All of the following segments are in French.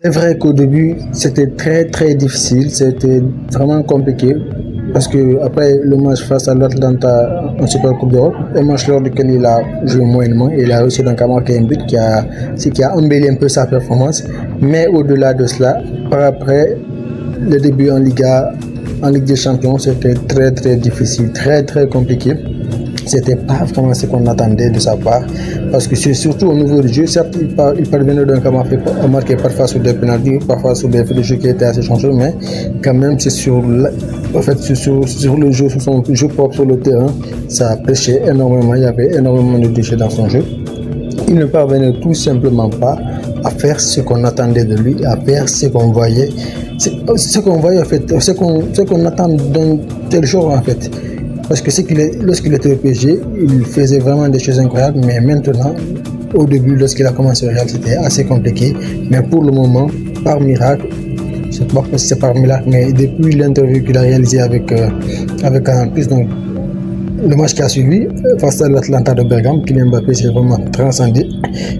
C'est vrai qu'au début, c'était très très difficile, c'était vraiment compliqué parce que après le match face à l'Atlanta en Super Coupe d'Europe, un match lors duquel il a joué moyennement, il a réussi donc à marquer un but qui a embelli un peu sa performance. Mais au-delà de cela, par après, le début en Liga, en Ligue des Champions, c'était très très difficile, très très compliqué. C'était pas vraiment ce qu'on attendait de sa part parce que c'est surtout au niveau du jeu. Certes, il parvenait donc à marquer parfois sur des pénaltys, parfois sur des faits de jeu qui étaient assez changés, mais quand même c'est en fait, sur le jeu, sur son jeu propre sur le terrain, ça pêchait énormément. Il y avait énormément de déchets dans son jeu. Il ne parvenait tout simplement pas à faire ce qu'on attendait de lui, à faire ce qu'on voyait, ce qu'on voyait en fait, ce qu'on attend d'un tel joueur en fait. Parce que lorsqu'il était au PSG, il faisait vraiment des choses incroyables, mais maintenant, au début, lorsqu'il a commencé au Real, c'était assez compliqué. Mais pour le moment, par miracle, je ne sais pas si c'est par miracle, mais depuis l'interview qu'il a réalisée avec Canal+, donc le match qui a suivi, face à l'Atlanta de Bergame, Kylian Mbappé s'est vraiment transcendé.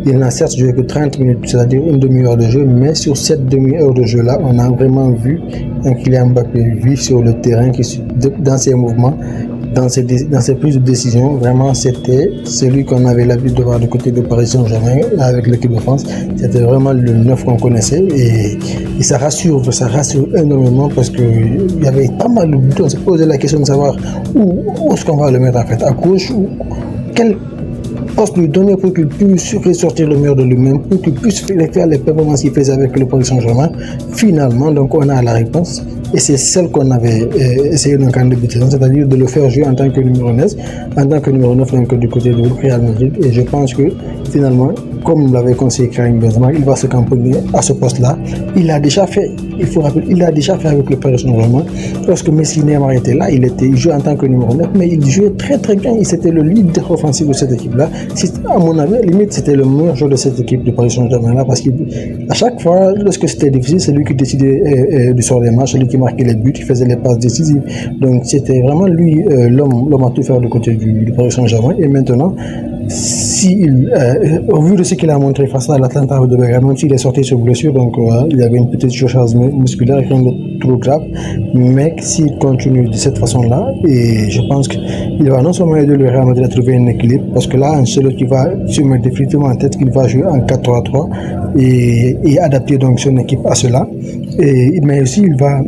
Il n'a certes joué que 30 minutes, c'est-à-dire une demi-heure de jeu, mais sur cette demi-heure de jeu-là, on a vraiment vu un Kylian Mbappé vif sur le terrain, dans ses mouvements, dans ses prises de décision. Vraiment, c'était celui qu'on avait l'habitude de voir du côté de Paris Saint-Germain avec l'équipe de France. C'était vraiment le neuf qu'on connaissait et ça rassure énormément parce qu'il y avait pas mal de buts. On se posait la question de savoir où est-ce qu'on va le mettre en fait, à gauche ou quel poste lui donner pour qu'il puisse ressortir le meilleur de lui-même, pour qu'il puisse faire les performances qu'il faisait avec le Paris Saint-Germain. Finalement, donc on a la réponse. Et c'est celle qu'on avait essayé donc en début de saison, c'est-à-dire de le faire jouer en tant que numéro 9, donc du côté du Real Madrid. Et je pense que finalement, comme l'avait conseillé Karim Benzema, il va se camponner à ce poste-là. Il l'a déjà fait, il faut rappeler, il l'a déjà fait avec le Paris Saint-Germain. Lorsque Messi Neymar était là, il jouait en tant que numéro 9, mais il jouait très très bien. C'était le leader offensif de cette équipe-là. À mon avis, limite, c'était le meilleur joueur de cette équipe de Paris Saint-Germain-là, parce qu'à chaque fois, lorsque c'était difficile, c'est lui qui décidait du sort des matchs, celui qui marquait les buts, qui faisait les passes décisives. Donc c'était vraiment lui l'homme à tout faire du côté du Paris Saint-Germain. Et maintenant, au vu de ce qu'il a montré face à l'Atlanta de Bergame, même s'il est sorti sur blessure, donc il avait une petite surcharge musculaire, rien de trop grave, mais s'il continue de cette façon-là, et je pense qu'il va non seulement aider le Real Madrid à trouver un équilibre, parce que là, Ancelotti va se mettre définitivement en tête qu'il va jouer en 4-3-3 et adapter donc son équipe à cela, mais aussi il va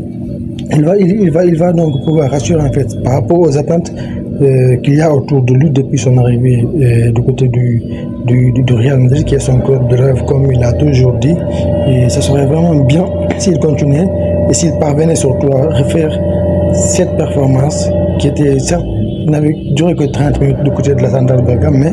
donc pouvoir rassurer en fait par rapport aux attentes qu'il y a autour de lui depuis son arrivée du côté du Real Madrid, qui est son club de rêve, comme il a toujours dit. Et ça serait vraiment bien s'il continuait et s'il parvenait surtout à refaire cette performance qui était certes n'avait duré que 30 minutes du côté de la Santa de Bergame, mais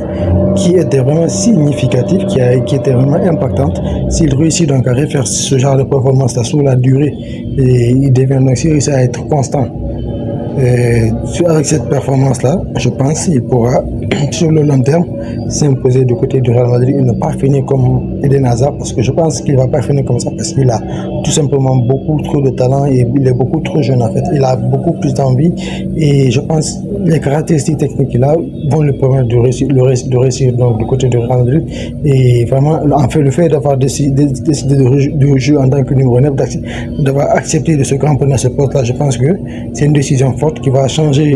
qui était vraiment significative, qui était vraiment impactante. S'il réussit donc à refaire ce genre de performance-là sur la durée, et il devient donc, s'il réussit à être constant avec cette performance-là, je pense qu'il pourra, sur le long terme, s'imposer du côté du Real Madrid et ne pas finir comme Eden Hazard, parce que je pense qu'il ne va pas finir comme ça, parce qu'il a tout simplement beaucoup trop de talent et il est beaucoup trop jeune en fait. Il a beaucoup plus d'envie et je pense que les caractéristiques techniques qu'il a vont lui permettre de réussir donc, du côté du Real Madrid. Et vraiment, en fait, le fait d'avoir décidé de jouer en tant que numéro 9, d'avoir accepté de se cramponner à ce poste-là, je pense que c'est une décision forte qui va changer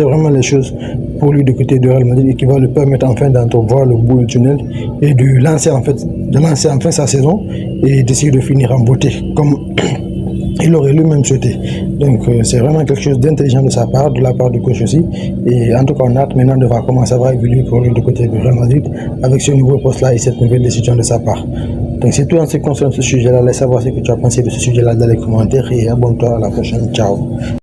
vraiment les choses pour lui du côté du Real Madrid et qui va lui permettre enfin d'entrevoir le bout du tunnel et de lancer enfin sa saison et d'essayer de finir en beauté comme il aurait lui-même souhaité. Donc c'est vraiment quelque chose d'intelligent de sa part, de la part du coach aussi. Et en tout cas, on a hâte maintenant de voir comment ça va évoluer pour lui du côté du Real Madrid avec ce nouveau poste-là et cette nouvelle décision de sa part. Donc c'est tout en ce qui concerne ce sujet-là. Laisse savoir ce que tu as pensé de ce sujet-là dans les commentaires et abonne-toi à la prochaine. Ciao.